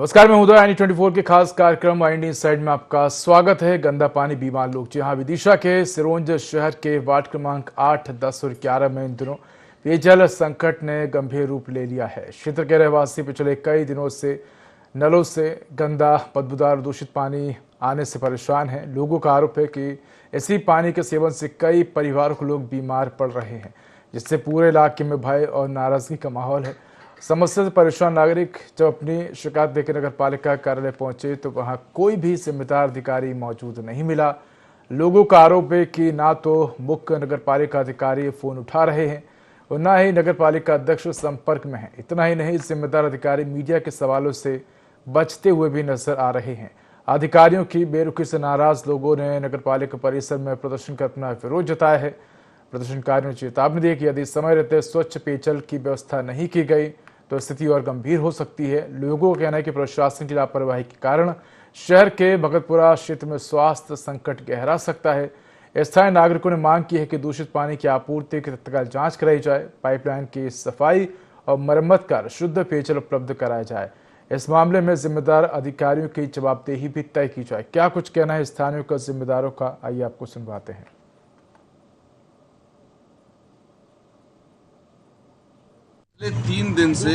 नमस्कार, मैं उदय INI24 के खास कार्यक्रम IND इनसाइड में आपका स्वागत है। गंदा पानी बीमार लोग। जी हाँ, विदिशा के सिरोंज शहर के वार्ड क्रमांक 8, 10 और 11 में इन दिनों पेयजल संकट ने गंभीर रूप ले लिया है। क्षेत्र के रहवासी पिछले कई दिनों से नलों से गंदा, बदबूदार, दूषित पानी आने से परेशान हैं। लोगों का आरोप है कि इसी पानी के सेवन से कई परिवारों के लोग बीमार पड़ रहे हैं, जिससे पूरे इलाके में भय और नाराजगी का माहौल है। समस्या से परेशान नागरिक जब अपनी शिकायत लेकर नगर पालिका कार्यालय पहुंचे तो वहां कोई भी जिम्मेदार अधिकारी मौजूद नहीं मिला। लोगों का आरोप है कि ना तो मुख्य नगर पालिका अधिकारी फोन उठा रहे हैं और ना ही नगर पालिका अध्यक्ष संपर्क में है। इतना ही नहीं, जिम्मेदार अधिकारी मीडिया के सवालों से बचते हुए भी नजर आ रहे हैं। अधिकारियों की बेरुखी से नाराज लोगों ने नगर पालिका परिसर में प्रदर्शन कर अपना विरोध जताया है। प्रदर्शनकारियों ने चेतावनी दी कि यदि समय रहते स्वच्छ पेयजल की व्यवस्था नहीं की गई तो स्थिति और गंभीर हो सकती है। लोगों का कहना है कि प्रशासन की लापरवाही के कारण शहर के भगतपुरा क्षेत्र में स्वास्थ्य संकट गहरा सकता है। स्थानीय नागरिकों ने मांग की है कि दूषित पानी की आपूर्ति की तत्काल जांच कराई जाए, पाइपलाइन की सफाई और मरम्मत कर शुद्ध पेयजल उपलब्ध कराया जाए। इस मामले में जिम्मेदार अधिकारियों की जवाबदेही भी तय की जाए। क्या कुछ कहना है स्थानीय का, जिम्मेदारों का, आइए आपको सुनवाते हैं। पिछले 3 दिन से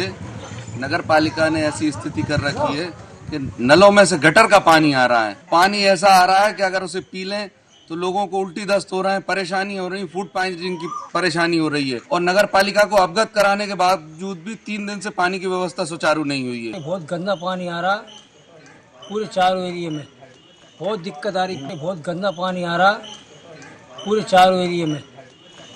नगर पालिका ने ऐसी स्थिति कर रखी है कि नलों में से गटर का पानी आ रहा है। पानी ऐसा आ रहा है कि अगर उसे पी लें तो लोगों को उल्टी दस्त हो रहा है, परेशानी हो रही, फूड पॉइजनिंग की परेशानी हो रही है। और नगर पालिका को अवगत कराने के बावजूद भी 3 दिन से पानी की व्यवस्था सुचारू नहीं हुई है। बहुत गंदा पानी आ रहा पूरे चारों एरिया में, बहुत दिक्कत आ रही है। बहुत गंदा पानी आ रहा पूरे चारों एरिया में,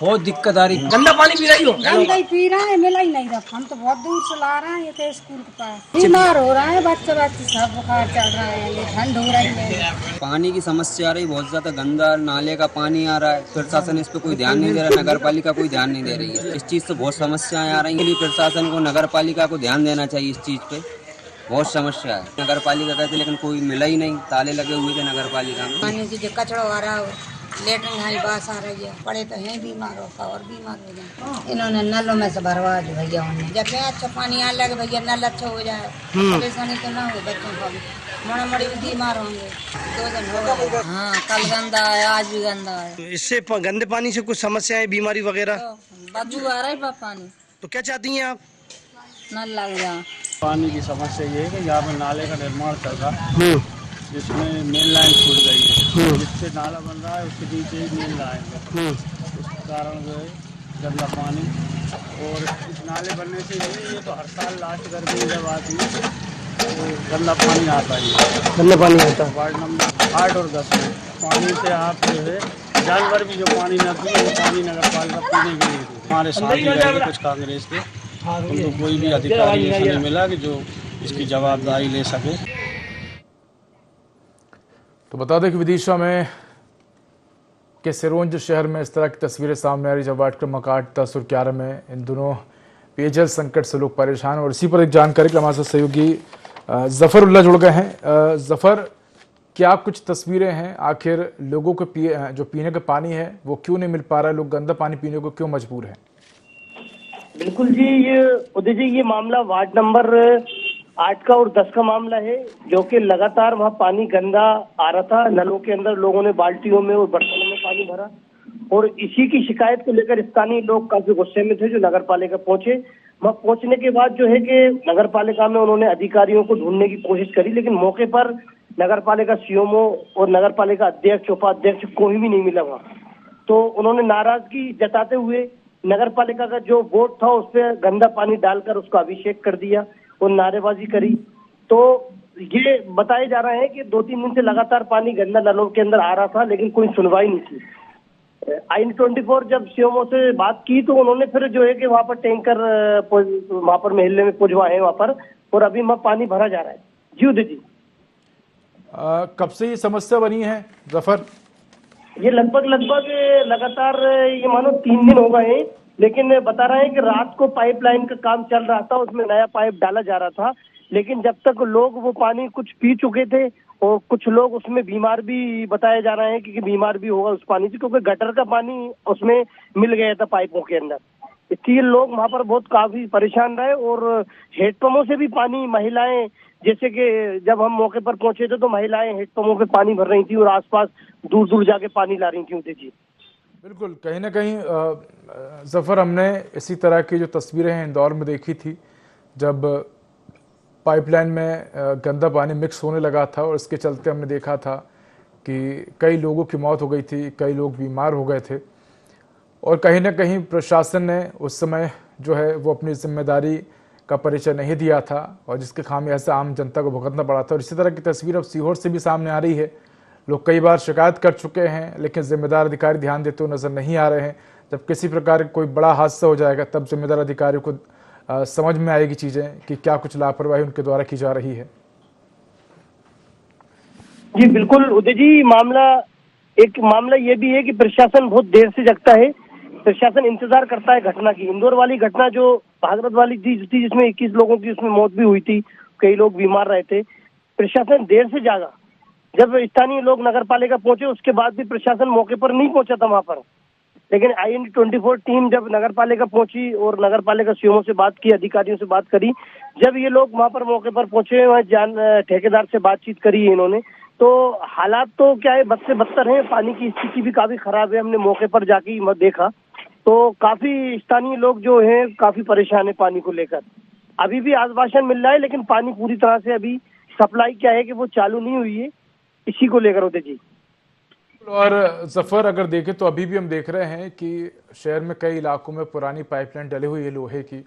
बहुत दिक्कत आ रही। गंदा पानी पी रही हो? गंदा ही पी रहा है, मिला ही नहीं रहा। हम तो बहुत दूर से ला रहे हैं, ये तो स्कूल के पास। बीमार हो रहा है बच्चे सब, बुखार चल रहा है, ये ठंड हो रही है। पानी की समस्या आ रही, बहुत ज्यादा गंदा नाले का पानी आ रहा है। प्रशासन इस पे कोई ध्यान नहीं दे रहा, नगर पालिका कोई ध्यान नहीं दे रही है। इस चीज से बहुत समस्याएं आ रही है। प्रशासन को, नगर पालिका को ध्यान देना चाहिए इस चीज पे। बहुत समस्या है। नगर पालिका कहते लेकिन कोई मिला ही नहीं, ताले लगे हुए थे नगर पालिका में। पानी की जो कचरा आ रहा है, लेटरिन हाई बास आ रही है, पड़े तो हैं बीमार होता और बीमार हो जाए। इन्होंने नलों में से भरवा दी भैया। जब अच्छा पानी आने लगे भैया, नल अच्छा हो जाए, परेशानी तो ना हो बच्चों को भी। मोड़ा मोड़ी भी बीमार होंगे। 2 दिन हो गए। हाँ, कल गंदा है, आज भी गंदा है। तो इससे गंदे पानी से कुछ समस्याएं, बीमारी वगैरह? तो बदबू आ रहा है पानी। तो क्या चाहती हैं आप? नल लग जाए। पानी की समस्या ये है कि यहाँ पे नाले का निर्माण चल रहा है, जिसमें मेन लाइन छूट गई है। जिससे नाला बन रहा है उसके नीचे ही मेन लाइन है। उस कारण जो है गंदा पानी, और इस नाले बनने से ये तो हर साल लास्ट गर्मी जब आती है तो गंदा पानी आता है। गंदा पानी आता है वार्ड नंबर 8 और 10 में। पानी से आप जो है जानवर भी जो पानी न पिए, वो पानी नगर पालिका पीने के लिए देती है। हमारे साथ ही रहे कुछ कांग्रेस के, उनको कोई भी अधिकारी ऐसा नहीं मिला कि जो इसकी जवाबदारी ले सके। तो बता दें कि विदिशा में के सिरोंज शहर में इस तरह की तस्वीरें सामने आ रही, जब वार्ड क्रमांक 8, 10 और 11 में इन दोनों पेयजल संकट से लोग परेशान। और इसी पर एक जानकारी के हमारे साथ सहयोगी जफर उल्ला जुड़ गए हैं। जफर, क्या कुछ तस्वीरें हैं? आखिर लोगों को जो पीने का पानी है वो क्यों नहीं मिल पा रहा है? लोग गंदा पानी पीने को क्यों मजबूर है? बिल्कुल जी, ये उदय जी, ये मामला वार्ड नंबर 8 का और 10 का मामला है, जो कि लगातार वहाँ पानी गंदा आ रहा था। नलों के अंदर लोगों ने बाल्टियों में और बर्तनों में पानी भरा, और इसी की शिकायत को लेकर स्थानीय लोग काफी गुस्से में थे। जो नगर पालिका पहुंचे, वहाँ पहुंचने के बाद जो है कि नगर पालिका में उन्होंने अधिकारियों को ढूंढने की कोशिश करी, लेकिन मौके पर नगर पालिका सीएमओ और नगर पालिका अध्यक्ष, उपाध्यक्ष कोई भी नहीं मिला वहाँ। तो उन्होंने नाराजगी जताते हुए नगर पालिका का जो बोर्ड था उस पर गंदा पानी डालकर उसका अभिषेक कर दिया और नारेबाजी करी। तो ये बताया जा रहा है कि 2-3 दिन से लगातार पानी गंदा नलों के अंदर आ रहा था, लेकिन कोई सुनवाई नहीं थी। INI24 जब सीएमओ से बात की तो उन्होंने फिर जो है कि वहाँ पर टैंकर वहाँ पर महल्ले में पुजवाए वहाँ पर, और अभी वहाँ पानी भरा जा रहा है। जी उदय जी, कब से ये समस्या बनी है जफर? ये लगभग लगातार ये मानो 3 दिन हो गए हैं, लेकिन बता रहे हैं कि रात को पाइपलाइन का काम चल रहा था, उसमें नया पाइप डाला जा रहा था, लेकिन जब तक लोग वो पानी कुछ पी चुके थे और कुछ लोग उसमें बीमार भी बताए जा रहे हैं कि बीमार भी होगा उस पानी से, क्योंकि गटर का पानी उसमें मिल गया था पाइपों के अंदर। इसलिए लोग वहाँ पर बहुत काफी परेशान रहे, और हेडपंपों से भी पानी महिलाएं जैसे कि जब हम मौके पर पहुंचे थे तो महिलाएं हेडपंपों पे पानी भर रही थी और आसपास दूर दूर जाके पानी ला रही थी उदय जी। बिल्कुल, कहीं ना कहीं जफर, हमने इसी तरह की जो तस्वीरें हैं इंदौर में देखी थी, जब पाइपलाइन में गंदा पानी मिक्स होने लगा था और इसके चलते हमने देखा था कि कई लोगों की मौत हो गई थी, कई लोग बीमार हो गए थे। और कहीं ना कहीं प्रशासन ने उस समय जो है वो अपनी जिम्मेदारी का परिचय नहीं दिया था और जिसके खामियाजा आम जनता को भुगतना पड़ा था। और इसी तरह की तस्वीर अब सीहोर से भी सामने आ रही है। लोग कई बार शिकायत कर चुके हैं लेकिन जिम्मेदार अधिकारी ध्यान देते हुए नजर नहीं आ रहे हैं। जब किसी प्रकार कोई बड़ा हादसा हो जाएगा तब जिम्मेदार अधिकारियों को समझ में आएगी चीजें कि क्या कुछ लापरवाही उनके द्वारा की जा रही है। जी बिल्कुल उदय जी, मामला ये भी है कि प्रशासन बहुत देर से जगता है। प्रशासन इंतजार करता है घटना की। इंदौर वाली घटना जो भागरत वाली थी जिसमें 21 लोगों की उसमें मौत भी हुई थी, कई लोग बीमार रहे थे। प्रशासन देर से जागा। जब स्थानीय लोग नगर पालिका पहुंचे उसके बाद भी प्रशासन मौके पर नहीं पहुंचा था वहां पर। लेकिन IND24 टीम जब नगर पालिका पहुंची और नगर पालिका सीएमओ से बात की, अधिकारियों से बात करी, जब ये लोग वहां पर मौके पर पहुंचे, वहाँ ठेकेदार से बातचीत करी इन्होंने, तो हालात तो क्या है, बद से बदतर है। पानी की स्थिति भी काफी खराब है। हमने मौके पर जाके देखा तो काफी स्थानीय लोग जो हैं काफी परेशान है पानी को लेकर। अभी भी आश्वासन मिल रहा है लेकिन पानी पूरी तरह से अभी सप्लाई क्या है कि वो चालू नहीं हुई है, इसी को लेकर होते जी। और जफर, अगर देखें तो अभी भी हम देख रहे हैं कि शहर में कई इलाकों में पुरानी पाइपलाइन डली हुई है लोहे की,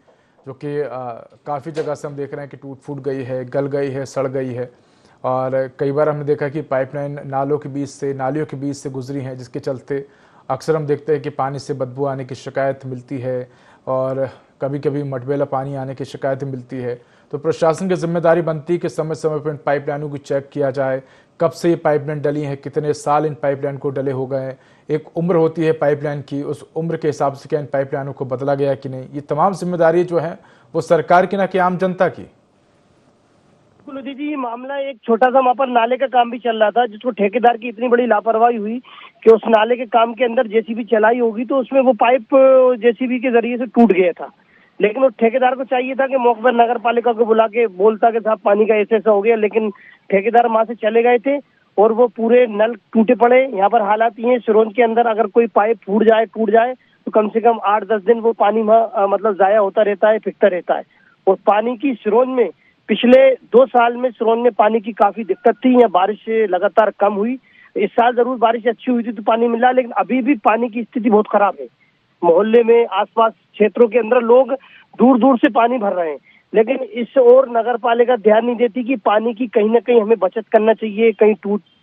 जो कि काफ़ी जगह से हम देख रहे हैं कि टूट फूट गई है, गल गई है, सड़ गई है। और कई बार हमने देखा कि पाइपलाइन नालों के बीच से, नालियों के बीच से गुजरी हैं, जिसके चलते अक्सर हम देखते हैं कि पानी से बदबू आने की शिकायत मिलती है और कभी कभी मटमैला पानी आने की शिकायत मिलती है। तो प्रशासन की जिम्मेदारी बनती है कि समय समय पर इन पाइपलाइनों को चेक किया जाए, कब से ये पाइपलाइन डली है, कितने साल इन पाइपलाइन को डले हो गए हैं, एक उम्र होती है पाइपलाइन की, उस उम्र के हिसाब से क्या इन पाइपलाइनों को बदला गया कि नहीं। ये तमाम जिम्मेदारी जो है वो सरकार की ना कि आम जनता की। बिल्कुल जी, ये मामला एक छोटा सा वहाँ पर नाले का काम भी चल रहा था, जिसको ठेकेदार की इतनी बड़ी लापरवाही हुई कि उस नाले के काम के अंदर जेसीबी चलाई होगी तो उसमें वो पाइप जेसीबी के जरिए से टूट गया था। लेकिन उस ठेकेदार को चाहिए था कि मौके पर नगर पालिका को बुला के बोलता कि साहब पानी का ऐसा हो गया, लेकिन ठेकेदार वहां से चले गए थे और वो पूरे नल टूटे पड़े। यहाँ पर हालात ये सिरोंज के अंदर अगर कोई पाइप टूट जाए तो कम से कम 8-10 दिन वो पानी मतलब जाया होता रहता है, फिकता रहता है। और पानी की सिरोंज में पिछले 2 साल में सिरोंज में पानी की काफी दिक्कत थी। यहाँ बारिश लगातार कम हुई, इस साल जरूर बारिश अच्छी हुई थी तो पानी मिला, लेकिन अभी भी पानी की स्थिति बहुत खराब है। मोहल्ले में आसपास क्षेत्रों के अंदर लोग दूर दूर से पानी भर रहे हैं, लेकिन इस ओर नगर पालिका ध्यान नहीं देती कि पानी की कहीं ना कहीं हमें बचत करना चाहिए। कहीं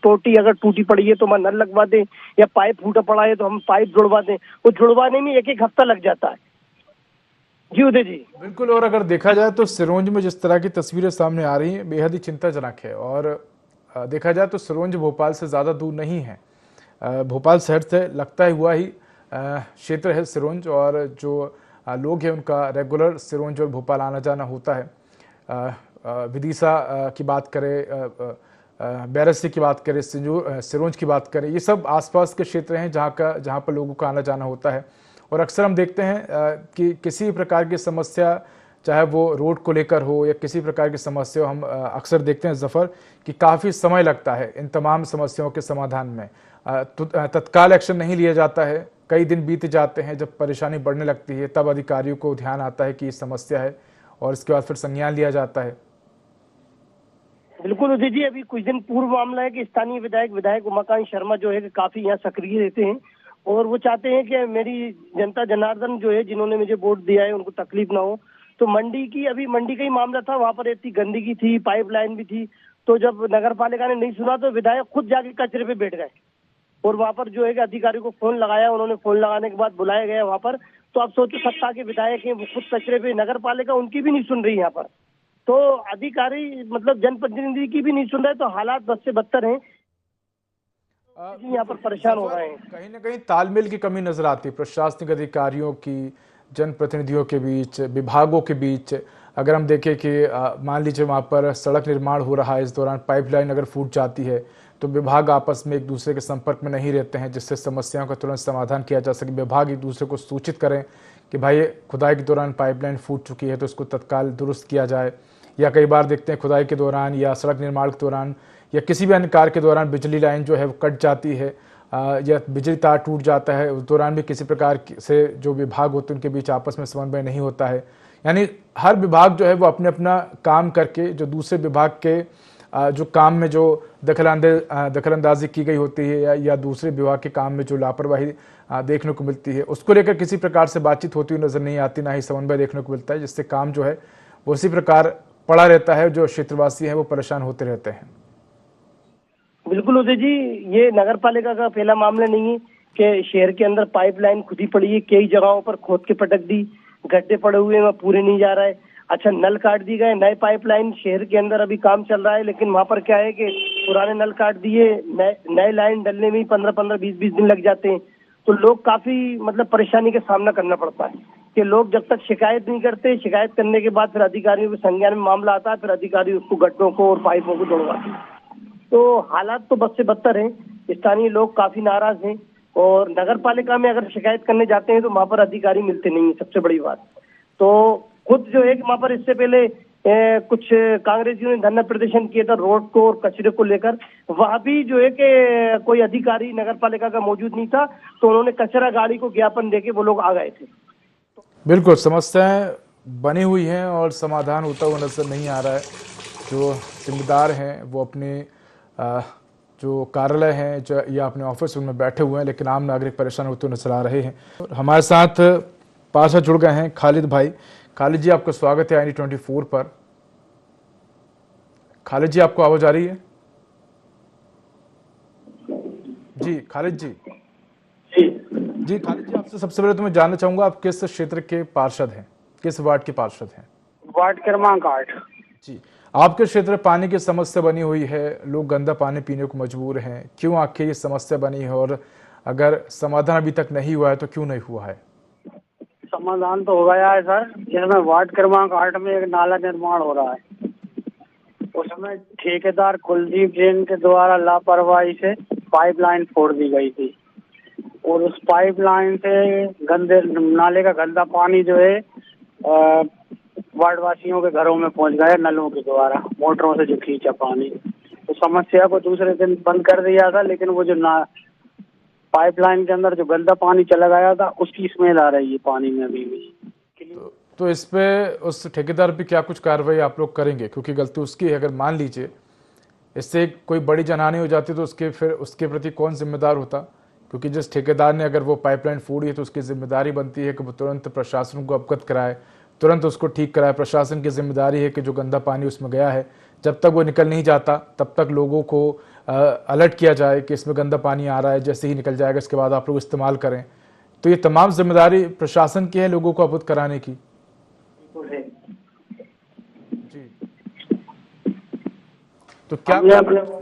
टोटी अगर टूटी पड़ी है तो हम नल लगवा दें, या पाइप फूटा पड़ा है तो हम पाइप जुड़वा दें। वो जुड़वाने में 1-1 हफ्ता लग जाता है। जी उदय जी बिल्कुल। और अगर देखा जाए तो सिरोंज में जिस तरह की तस्वीरें सामने आ रही हैं बेहद ही चिंताजनक है। और देखा जाए तो सिरोंज भोपाल से ज़्यादा दूर नहीं है, भोपाल शहर से लगता हुआ ही क्षेत्र है सिरोंज, और जो लोग हैं उनका रेगुलर सिरोंज और भोपाल आना जाना होता है। विदिशा की बात करें, बैरसी की बात करें, सिरोंज की बात करें, ये सब आसपास के क्षेत्र हैं जहाँ पर लोगों का आना जाना होता है। और अक्सर हम देखते हैं कि किसी प्रकार की समस्या, चाहे वो रोड को लेकर हो या किसी प्रकार की समस्या, हम अक्सर देखते हैं जफर कि काफ़ी समय लगता है इन तमाम समस्याओं के समाधान में। तत्काल एक्शन नहीं लिया जाता है, कई दिन बीत जाते हैं। जब परेशानी बढ़ने लगती है तब अधिकारियों को ध्यान आता है कि ये समस्या है और इसके बाद फिर संज्ञान लिया जाता है। बिल्कुल उदय जी, अभी कुछ दिन पूर्व मामला है कि स्थानीय विधायक उमाकांत शर्मा जो है कि काफी यहाँ सक्रिय रहते हैं और वो चाहते हैं कि मेरी जनता जनार्दन जो है, जिन्होंने मुझे वोट दिया है, उनको तकलीफ ना हो। तो मंडी का ही मामला था, वहां पर इतनी गंदगी थी, पाइपलाइन भी थी। तो जब नगर पालिका ने नहीं सुना तो विधायक खुद जाके कचरे पे बैठ गए और वहां पर जो है कि अधिकारी को फोन लगाया। उन्होंने फोन लगाने के बाद बुलाया गया वहां पर। तो अब सोचो, सत्ता के विधायक हैं, वो खुद कचरे पे, नगर पालिका उनकी भी नहीं सुन रही यहाँ पर। तो अधिकारी मतलब जनप्रतिनिधि की भी नहीं सुन रहे, तो हालात बद से बदतर हैं। यहाँ पर परेशान हो रहे हैं। कहीं ना कहीं तालमेल की कमी नजर आती है प्रशासनिक अधिकारियों की, जनप्रतिनिधियों के बीच, विभागों के बीच। अगर हम देखें कि मान लीजिए वहाँ पर सड़क निर्माण हो रहा है, इस दौरान पाइपलाइन अगर फूट जाती है तो विभाग आपस में एक दूसरे के संपर्क में नहीं रहते हैं, जिससे समस्याओं का तुरंत समाधान किया जा सके। विभाग एक दूसरे को सूचित करें कि भाई खुदाई के दौरान पाइपलाइन फूट चुकी है तो इसको तत्काल दुरुस्त किया जाए, या कई बार देखते हैं खुदाई के दौरान या सड़क निर्माण के दौरान या किसी भी अन्य कार्य के दौरान बिजली लाइन जो है वो कट जाती है या बिजली तार टूट जाता है, उस दौरान भी किसी प्रकार से जो विभाग होते हैं उनके बीच आपस में समन्वय नहीं होता है। यानी हर विभाग जो है वो अपने अपना काम करके जो दूसरे विभाग के जो काम में जो दखलंदाजी की गई होती है या दूसरे विभाग के काम में जो लापरवाही देखने को मिलती है, उसको लेकर किसी प्रकार से बातचीत होती हुई नजर नहीं आती, ना ही समन्वय देखने को मिलता है, जिससे काम जो है वो उसी प्रकार पड़ा रहता है। जो क्षेत्रवासी हैं वो परेशान होते रहते हैं। बिल्कुल उदय जी, ये नगर पालिका का पहला मामला नहीं है कि शहर के अंदर पाइपलाइन खुदी पड़ी है, कई जगहों पर खोद के पटक दी, गड्ढे पड़े हुए हैं, पूरे नहीं जा रहा है। अच्छा, नल काट दिए गए, नए पाइपलाइन शहर के अंदर अभी काम चल रहा है, लेकिन वहाँ पर क्या है कि पुराने नल काट दिए, नए लाइन डलने में 15-15, 20-20 दिन लग जाते हैं। तो लोग काफी मतलब परेशानी का सामना करना पड़ता है कि लोग जब तक शिकायत नहीं करते, शिकायत करने के बाद फिर अधिकारियों के संज्ञान में मामला आता है, फिर अधिकारी उसको गड्ढों को और पाइपों को तोड़वाते हैं। तो हालात तो बद से बदतर हैं, स्थानीय लोग काफी नाराज हैं और नगर पालिका में अगर शिकायत करने जाते हैं तो वहाँ पर अधिकारी मिलते नहीं है, सबसे बड़ी बात। तो खुद जो है कि वहाँ पर इससे पहले कुछ कांग्रेसियों ने धरना प्रदर्शन किया था रोड को और कचरे को लेकर, वहाँ भी जो है कि कोई अधिकारी नगर पालिका का मौजूद नहीं था, तो उन्होंने कचरा गाड़ी को ज्ञापन देके वो लोग आ गए थे। बिल्कुल, समस्याएं बनी हुई हैं और समाधान होता हुआ नजर नहीं आ रहा है। जो जिम्मेदार हैं वो अपने जो कार्यालय हैं या अपने ऑफिस उनमें बैठे हुए हैं, लेकिन आम नागरिक परेशान होते हुए नजर आ रहे हैं। हमारे साथ पास जुड़ गए हैं खालिद भाई। खालिद जी, आपका स्वागत है IND24 पर। खालिद जी, आपको आवाज आ रही है? जी खालिद जी। जी खालिद जी, आपसे सबसे पहले तो मैं जानना चाहूंगा आप किस क्षेत्र के पार्षद हैं, किस वार्ड के पार्षद हैं? वार्ड क्रमांक 8। जी, आपके क्षेत्र में पानी की समस्या बनी हुई है, लोग गंदा पानी पीने को मजबूर हैं, क्यों आखिर ये समस्या बनी है और अगर समाधान अभी तक नहीं हुआ है तो क्यों नहीं हुआ है? समाधान तो हो गया है सर, जिसमें वार्ड क्रमांक 8 में एक नाला निर्माण हो रहा है। उसमें ठेकेदार कुलदीप जैन के द्वारा लापरवाही से पाइपलाइन फोड़ दी गई थी और उस पाइपलाइन से गंदे नाले का गंदा पानी जो है वार्ड वासियों के घरों में पहुंच गया नलों के द्वारा, मोटरों से जो खींचा पानी। तो समस्या को दूसरे दिन बंद कर दिया था, लेकिन वो जो पाइपलाइन के अंदर जो गंदा पानी चला गया था उसकी स्मेल आ रही है पानी में अभी भी। तो इस पे उस ठेकेदार पे क्या कुछ कार्रवाई आप लोग करेंगे? क्योंकि गलती उसकी है, अगर मान लीजिए इससे कोई बड़ी जनहानि हो जाती तो उसके प्रति कौन जिम्मेदार होता? क्योंकि जिस ठेकेदार ने अगर वो पाइपलाइन फोड़ी है तो उसकी जिम्मेदारी बनती है कि वो तुरंत प्रशासन को अवगत कराए, तुरंत उसको ठीक कराए। प्रशासन की जिम्मेदारी है कि जो गंदा पानी उसमें गया है जब तक वो निकल नहीं जाता तब तक लोगों को अलर्ट किया जाए कि इसमें गंदा पानी आ रहा है, जैसे ही निकल जाएगा इसके बाद आप लोग इस्तेमाल करें। तो ये तमाम जिम्मेदारी प्रशासन की है लोगों को अवगत कराने की। जी, तो क्या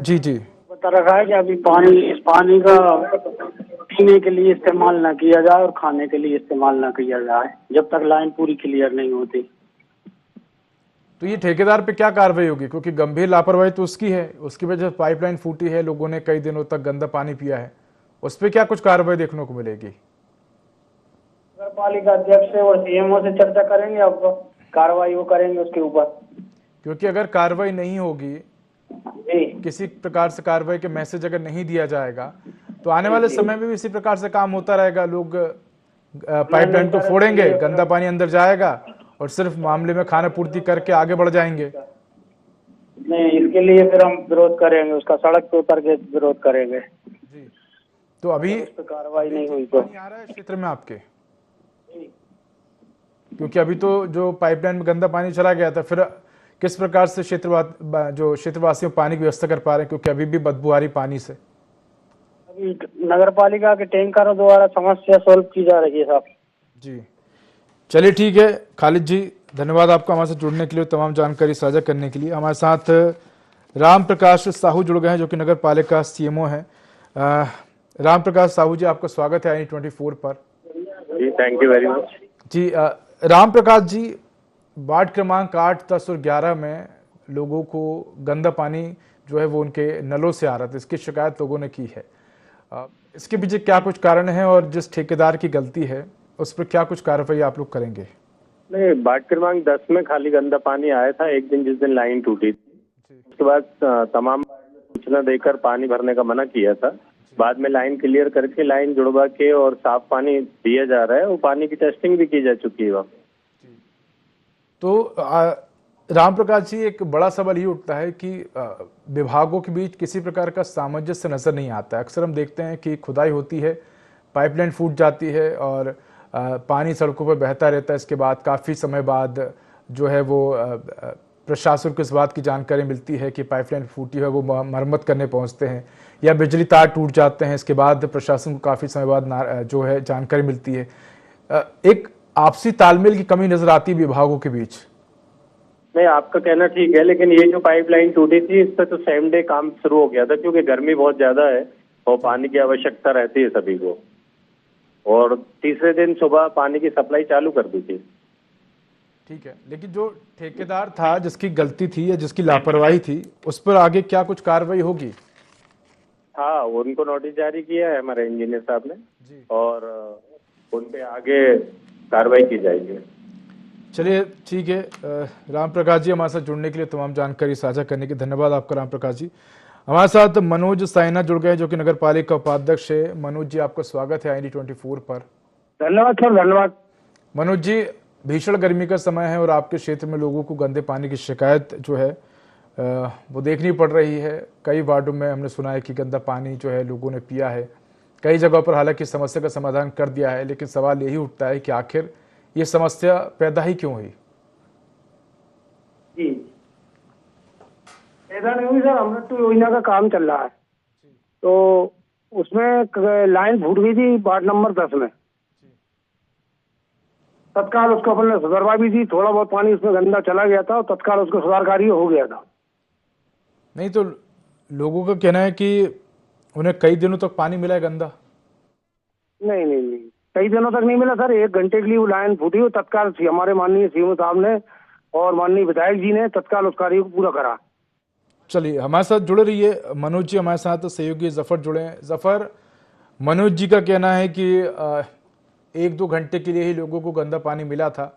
जी जी बता रखा है कि अभी इस पानी का पीने के लिए इस्तेमाल न किया जाए और खाने के लिए इस्तेमाल न किया जाए जब तक लाइन पूरी क्लियर नहीं होती। तो ये ठेकेदार पे क्या कार्रवाई होगी? क्योंकि गंभीर लापरवाही तो उसकी है, उसकी वजह से पाइपलाइन फूटी है, लोगों ने कई दिनों तक गंदा पानी पिया है, उस पर क्या कुछ कार्रवाई देखने को मिलेगी? नगर पालिका अध्यक्ष से और CMO से चर्चा करेंगे, अब कार्रवाई वो करेंगे उसके ऊपर। क्योंकि अगर कार्रवाई नहीं होगी, किसी प्रकार से कार्रवाई के मैसेज अगर नहीं दिया जाएगा तो आने वाले समय में भी इसी प्रकार से काम होता रहेगा। लोग पाइपलाइन को फोड़ेंगे, गंदा पानी अंदर जाएगा और सिर्फ मामले में खाना पूर्ति करके आगे बढ़ जाएंगे। नहीं, इसके लिए फिर हम विरोध करेंगे, उसका सड़क पे उतर के विरोध करेंगे। जी, तो अभी कार्रवाई नहीं हुई तो आ रहा है क्षेत्र में आपके? क्योंकि अभी तो जो पाइपलाइन में गंदा पानी चला गया था, फिर किस प्रकार से क्षेत्रवासियों पानी की व्यवस्था कर पा रहे हैं? क्योंकि अभी भी बदबू आ रही पानी से। अभी नगर पालिका के टैंकरों द्वारा समस्या सोल्व की जा रही है साहब। जी, चलिए ठीक है खालिद जी, धन्यवाद आपका हमारे साथ जुड़ने के लिए, तमाम जानकारी साझा करने के लिए। हमारे साथ राम प्रकाश साहू जुड़ गए हैं जो कि नगर पालिका CMO है। राम प्रकाश साहू जी, आपका स्वागत है IND24 पर। जी, थैंक यू वेरी मच। जी, राम प्रकाश जी, वार्ड क्रमांक 8, 10 और 11 में लोगों को गंदा पानी जो है वो उनके नलों से आ रहा था, इसकी शिकायत लोगों ने की है। इसके पीछे क्या कुछ कारण है और जिस ठेकेदार की गलती है उस पर क्या कुछ कार्रवाई आप लोग करेंगे? नहीं, वार्ड क्रमांक 10 में खाली गंदा पानी आया था एक दिन, जिस दिन लाइन टूटी थी। उसके बाद तमाम सूचना देकर पानी भरने का मना किया था। बाद में लाइन क्लियर करके लाइन जुड़वा के और साफ पानी दिया जा रहा है। वो पानी की टेस्टिंग भी की जा चुकी है वहाँ। तो राम प्रकाश जी, एक बड़ा सवाल ये उठता है कि विभागों के बीच किसी प्रकार का सामंजस्य नजर नहीं आता है। अक्सर हम देखते हैं कि खुदाई होती है, पाइपलाइन फूट जाती है और पानी सड़कों पर बहता रहता है। इसके बाद काफ़ी समय बाद जो है वो प्रशासन को इस बात की जानकारी मिलती है कि पाइपलाइन फूटी है, वो मरम्मत करने पहुंचते हैं, या बिजली तार टूट जाते हैं। इसके बाद प्रशासन को काफ़ी समय बाद जो है जानकारी मिलती है। एक आपसी तालमेल की कमी नजर आती है विभागों के बीच। नहीं, आपका कहना ठीक है, लेकिन ये जो पाइपलाइन टूटी थी इस पर तो सेम डे काम शुरू हो गया था, क्योंकि गर्मी बहुत ज्यादा है और पानी की आवश्यकता रहती है सभी को। और तीसरे दिन सुबह पानी की सप्लाई चालू कर दी थी। ठीक है, लेकिन जो ठेकेदार था, जिसकी गलती थी या जिसकी लापरवाही थी, उस पर आगे क्या कुछ कार्रवाई होगी? हाँ, उनको नोटिस जारी किया है हमारे इंजीनियर साहब ने जी, और उन पे आगे कार्रवाई की जाएगी। चलिए ठीक है, राम प्रकाश जी हमारे साथ जुड़ने के लिए, तमाम जानकारी साझा करने के धन्यवाद आपका राम प्रकाश जी। हमारे साथ मनोज साइना जुड़ गए, जो कि नगर पालिका उपाध्यक्ष है। मनोज जी, आपका स्वागत है IND24 पर। धन्यवाद सर, धन्यवाद। मनोज जी, भीषण गर्मी का समय है और आपके क्षेत्र में लोगों को गंदे पानी की शिकायत जो है वो देखनी पड़ रही है। कई वार्डों में हमने सुना है कि गंदा पानी जो है लोगों ने पिया है। कई जगहों पर हालांकि समस्या का समाधान कर दिया है, लेकिन सवाल यही उठता है कि आखिर ये समस्या पैदा ही क्यों हुई? जी, पैदा नहीं हुई सर, अमृत योजना का काम चल रहा है, तो उसमें लाइन फूट गई थी वार्ड नंबर 10 में। तत्काल उसको अपन ने सुधरवा भी दी, थोड़ा बहुत पानी उसमें गंदा चला गया था और तत्काल उसको सुधार कार्य हो गया था। नहीं तो लोगों का कहना है कि उन्हें कई दिनों तक पानी मिला है गंदा। नहीं नहीं नहीं, कई दिनों तक नहीं मिला सर, 1 घंटे के लिए वो लाइन फूटी, तत्काल हमारे माननीय सीएम साहब ने और माननीय विधायक जी ने तत्काल उस कार्य को पूरा करा। चलिए, हमारे साथ जुड़े रहिए मनोज जी, हमारे साथ सहयोगी जफर जुड़े हैं। जफर, मनोज जी का कहना है कि 1-2 घंटे के लिए ही लोगों को गंदा पानी मिला था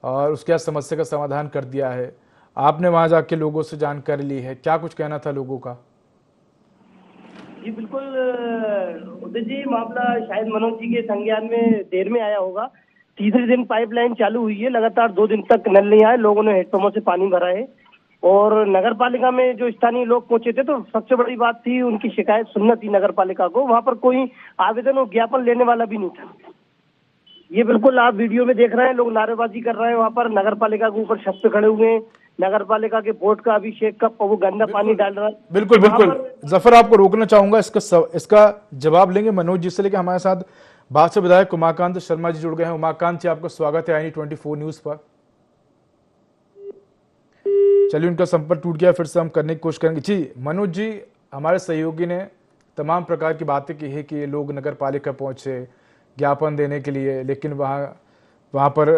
और उसके बाद समस्या का समाधान कर दिया है। आपने वहां जाके लोगों से जानकारी ली है, क्या कुछ कहना था लोगों का? जी बिल्कुल उदय जी, मामला शायद मनोज जी के संज्ञान में देर में आया होगा। तीसरे दिन पाइपलाइन चालू हुई है, लगातार 2 दिन तक नल नहीं आए, लोगों ने हेडपंपों से पानी भरा है और नगर पालिका में जो स्थानीय लोग पहुंचे थे, तो सबसे बड़ी बात थी उनकी शिकायत सुनना थी नगर पालिका को। वहां पर कोई आवेदन और ज्ञापन लेने वाला भी नहीं था। ये बिल्कुल आप वीडियो में देख रहे हैं, लोग नारेबाजी कर रहे हैं वहां पर, नगर पालिका के ऊपर छत पे खड़े हुए हैं, नगर पालिका के बोर्ड का अभिषेक का वो गंदा पानी डाल रहा है। बिल्कुल बिल्कुल जफर, आपको रोकना चाहूंगा, इसका जवाब लेंगे मनोज जी से, लेकिन हमारे साथ भाजपा विधायक उमाकांत शर्मा जी जुड़ गए हैं। उमाकांत जी, आपका स्वागत है IND24 न्यूज पर। चलिए, उनका संपर्क टूट गया, फिर से हम करने की कोशिश करेंगे। जी मनोज जी, हमारे सहयोगी ने तमाम प्रकार की बातें की है कि लोग नगर पालिका पहुंचे ज्ञापन देने के लिए, लेकिन वहाँ पर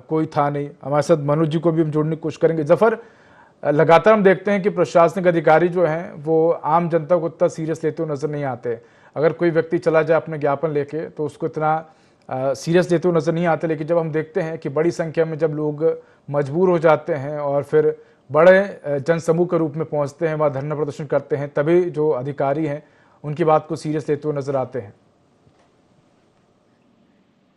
कोई था नहीं। हमारे साथ मनोज जी को भी हम जोड़ने की कोशिश करेंगे। जफर, लगातार हम देखते हैं कि प्रशासनिक अधिकारी जो हैं वो आम जनता को उतना सीरियस लेते हुए नजर नहीं आते। अगर कोई व्यक्ति चला जाए अपने ज्ञापन लेके तो उसको इतना सीरियस लेते हुए नजर नहीं आते, लेकिन जब हम देखते हैं कि बड़ी संख्या में जब लोग मजबूर हो जाते हैं और फिर बड़े जनसमूह के रूप में पहुंचते हैं, वहाँ धरना प्रदर्शन करते हैं, तभी जो अधिकारी हैं उनकी बात को सीरियस लेते हुए नजर आते हैं।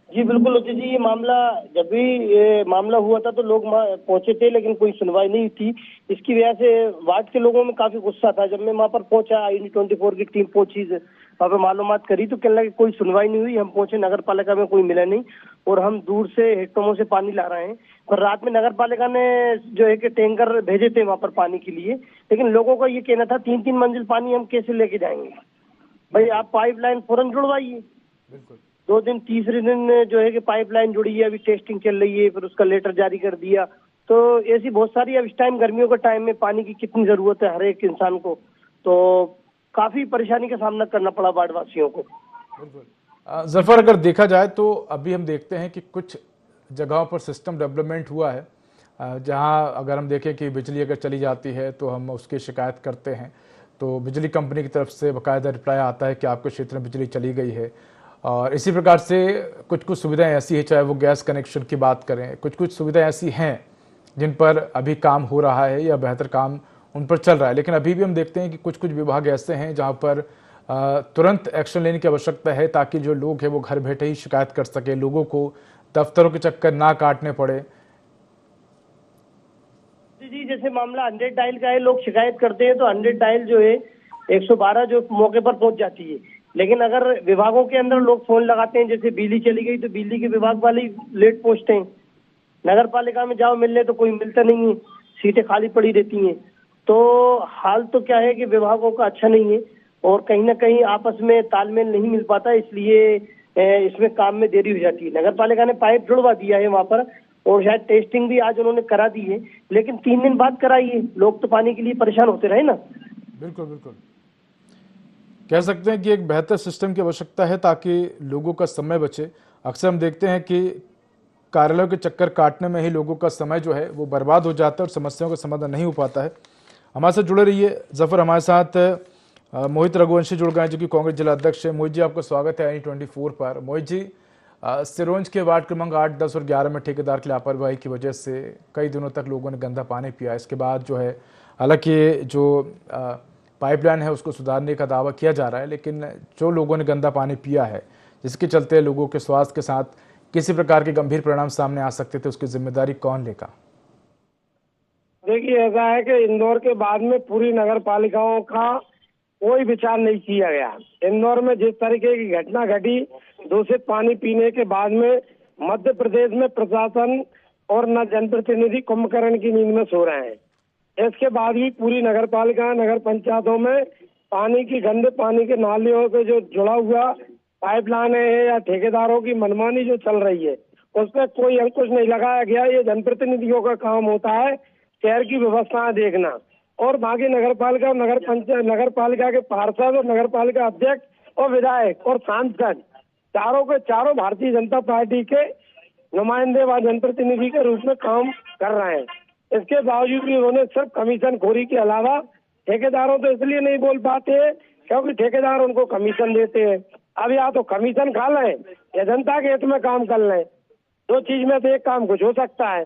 जी बिल्कुल उदय जी, ये मामला जब भी ये मामला हुआ था तो लोग पहुंचे थे, लेकिन कोई सुनवाई नहीं थी। इसकी वजह से वार्ड के लोगों में काफी गुस्सा था। जब मैं वहां पर पहुंचा, IND24 की टीम पहुंची, वहां पर मालूमात करी तो कहने लगे कोई सुनवाई नहीं हुई। हम पहुंचे, नगर पालिका में कोई मिला नहीं और हम दूर से हेडपंपों से पानी ला रहे हैं। पर रात में नगर पालिका ने जो है कि टैंकर भेजे थे वहां पर पानी के लिए, लेकिन लोगों का ये कहना था 3-3 मंजिल पानी हम कैसे लेके जाएंगे भाई, आप पाइपलाइन फौरन जुड़वाइए। बिल्कुल 2 दिन, तीसरे दिन जो है कि पाइपलाइन जुड़ी है, अभी टेस्टिंग चल रही है, फिर उसका लेटर जारी कर दिया। तो ऐसी बहुत सारी, अब इस टाइम गर्मियों का टाइम में पानी की कितनी जरूरत है हर एक इंसान को, तो काफी परेशानी का सामना करना पड़ा वार्ड वासियों को। बिल्कुल जफर, अगर देखा जाए तो अभी हम देखते हैं कि कुछ जगहों पर सिस्टम डेवलपमेंट हुआ है, जहां अगर हम देखें कि बिजली अगर चली जाती है तो हम उसकी शिकायत करते हैं तो बिजली कंपनी की तरफ से बाकायदा रिप्लाई आता है कि आपके क्षेत्र में बिजली चली गई है। और इसी प्रकार से कुछ कुछ सुविधाएं ऐसी है, चाहे वो गैस कनेक्शन की बात करें, कुछ कुछ सुविधाएं ऐसी हैं जिन पर अभी काम हो रहा है या बेहतर काम उन पर चल रहा है। लेकिन अभी भी हम देखते हैं कि कुछ कुछ विभाग ऐसे हैं जहां पर तुरंत एक्शन लेने की आवश्यकता है, ताकि जो लोग हैं वो घर बैठे ही शिकायत कर सके, लोगों को दफ्तरों के चक्कर ना काटने पड़े। जी, जैसे मामला 100 डायल का है, लोग शिकायत करते हैं तो 100 डायल जो है 112 जो मौके पर पहुंच जाती है। लेकिन अगर विभागों के अंदर लोग फोन लगाते हैं, जैसे बिजली चली गई तो बिजली के विभाग वाले लेट पहुंचते हैं, नगर पालिका में जाओ मिलने तो कोई मिलता नहीं है, सीटें खाली पड़ी रहती हैं। तो हाल तो क्या है कि विभागों का अच्छा नहीं है और कहीं ना कहीं आपस में तालमेल नहीं मिल पाता, इसलिए इसमें काम में देरी हो जाती है। नगर पालिका ने पाइप जुड़वा दिया है वहां पर और शायद टेस्टिंग भी आज उन्होंने करा दी है, लेकिन 3 दिन बाद कराई है। लोग तो पानी के लिए परेशान होते रहे ना। बिल्कुल बिल्कुल, कह सकते हैं कि एक बेहतर सिस्टम की आवश्यकता है ताकि लोगों का समय बचे। अक्सर हम देखते हैं कि कार्यालयों के चक्कर काटने में ही लोगों का समय जो है वो बर्बाद हो जाता है और समस्याओं का समाधान नहीं हो पाता है। हमारे साथ जुड़े रहिए। जफर, हमारे साथ मोहित रघुवंशी जुड़ गए जो कि कांग्रेस जिला अध्यक्ष है। मोहित जी, आपका स्वागत है INE24 पर। मोहित जी, सिरोंज के वार्ड क्रमांक 8, 10 और 11 में ठेकेदार की लापरवाही की वजह से कई दिनों तक लोगों ने गंदा पानी पिया। इसके बाद जो है, हालांकि जो पाइपलाइन है उसको सुधारने का दावा किया जा रहा है, लेकिन जो लोगों ने गंदा पानी पिया है, जिसके चलते लोगों के स्वास्थ्य के साथ किसी प्रकार के गंभीर परिणाम सामने आ सकते थे, उसकी जिम्मेदारी कौन लेगा? देखिए, ऐसा है कि इंदौर के बाद में पूरी नगर पालिकाओं का कोई विचार नहीं किया गया। इंदौर में जिस तरीके की घटना घटी, दूषित पानी पीने के बाद में मध्य प्रदेश में प्रशासन और न जनप्रतिनिधि कुंभकर्ण की नींद में सो रहे हैं। इसके बाद भी पूरी नगर पालिका, नगर पंचायतों में पानी की, गंदे पानी के नालियों से जो जुड़ा हुआ पाइपलाइन है या ठेकेदारों की मनमानी जो चल रही है, उस पर कोई अंकुश नहीं लगाया गया। ये जनप्रतिनिधियों का काम होता है शहर की व्यवस्थाएं देखना, और बाकी नगर पालिका और नगर पंचायत, नगर पालिका के पार्षद और नगर पालिका अध्यक्ष और विधायक और सांसद चारों के चारों भारतीय जनता पार्टी के नुमाइंदे व जनप्रतिनिधि के रूप में काम कर रहे हैं। इसके बावजूद भी उन्होंने सिर्फ कमीशन खोरी के अलावा ठेकेदारों तो इसलिए नहीं बोल पाते क्योंकि ठेकेदार उनको कमीशन देते हैं। अब या तो कमीशन खा लें या जनता के हित में काम कर लें, दो चीज में से एक काम कुछ हो सकता है।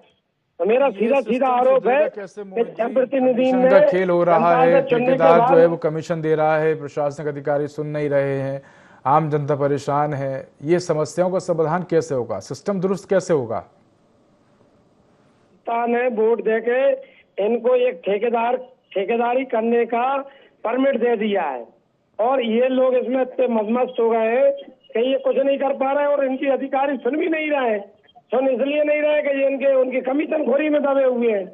तो मेरा सीधा आरोप है कि जनप्रतिनिधि का खेल हो रहा है, ठेकेदार जो है वो कमीशन दे रहा है, प्रशासनिक अधिकारी सुन नहीं रहे हैं, आम जनता परेशान है। ये समस्याओं का समाधान कैसे होगा? सिस्टम दुरुस्त कैसे होगा? ने वोट देके इनको एक ठेकेदारी करने का परमिट दे दिया है और ये लोग इसमें इतने मदमस्त हो गए हैं कि ये कुछ नहीं कर पा रहे और इनकी अधिकारी सुन भी नहीं रहे। सुन इसलिए नहीं रहे कि ये उनके कमीशन खोरी में दबे हुए हैं।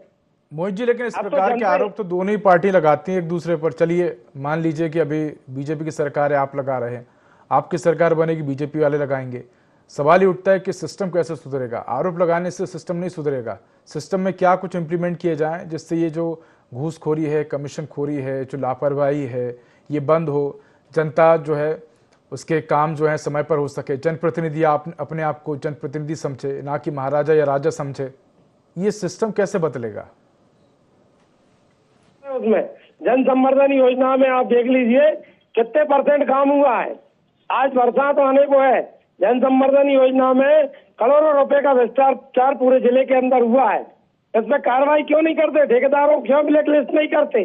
मोहित जी, लेकिन इस प्रकार के आरोप तो दोनों ही पार्टी लगाती है एक दूसरे पर। चलिए मान लीजिए कि अभी बीजेपी की सरकार है, आप लगा रहे हैं, आपकी सरकार बनेगी, बीजेपी वाले लगाएंगे। सवाल ये उठता है कि सिस्टम कैसे सुधरेगा? आरोप लगाने से सिस्टम नहीं सुधरेगा। सिस्टम में क्या कुछ इंप्लीमेंट किए जाएं जिससे ये जो घूसखोरी है, कमीशन खोरी है, जो लापरवाही है, ये बंद हो, जनता जो है उसके काम जो है समय पर हो सके, जनप्रतिनिधि अपने आप को जनप्रतिनिधि समझे, ना कि महाराजा या राजा समझे। ये सिस्टम कैसे बदलेगा? उसमें जन संवर्धन योजना में आप देख लीजिए कितने % काम हुआ है। आज बरसात आने को है, जन संवर्धन योजना में करोड़ों रुपए का विस्तार पूरे जिले के अंदर हुआ है। इसमें कार्रवाई क्यों नहीं करते? ठेकेदारों को क्यों ब्लैक लिस्ट नहीं करते?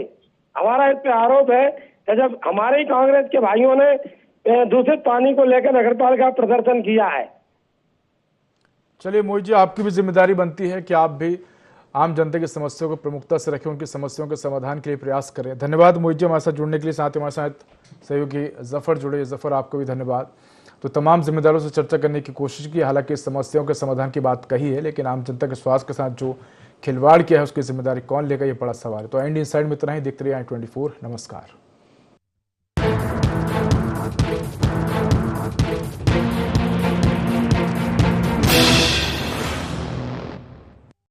हमारा इस पे आरोप है कि जब हमारे ही कांग्रेस के भाइयों ने दूषित पानी को लेकर नगरपालिका प्रदर्शन किया है। चलिए मोहित जी, आपकी भी जिम्मेदारी बनती है कि आप भी आम जनता की समस्याओं को प्रमुखता से रखें, उनकी समस्याओं के समाधान के लिए प्रयास करें। धन्यवाद मोहित जी हमारे साथ जुड़ने के लिए। साथ ही हमारे साथ सहयोगी जफर जुड़े। जफर, आपको भी धन्यवाद। तो तमाम जिम्मेदारों से चर्चा करने की कोशिश की, हालांकि इस समस्याओं के समाधान की बात कही है, लेकिन आम जनता के स्वास्थ्य के साथ जो खिलवाड़ किया है उसकी जिम्मेदारी कौन लेगा, ये बड़ा सवाल है। तो IND इनसाइड में इतना ही। देखते रहिए INE24। नमस्कार।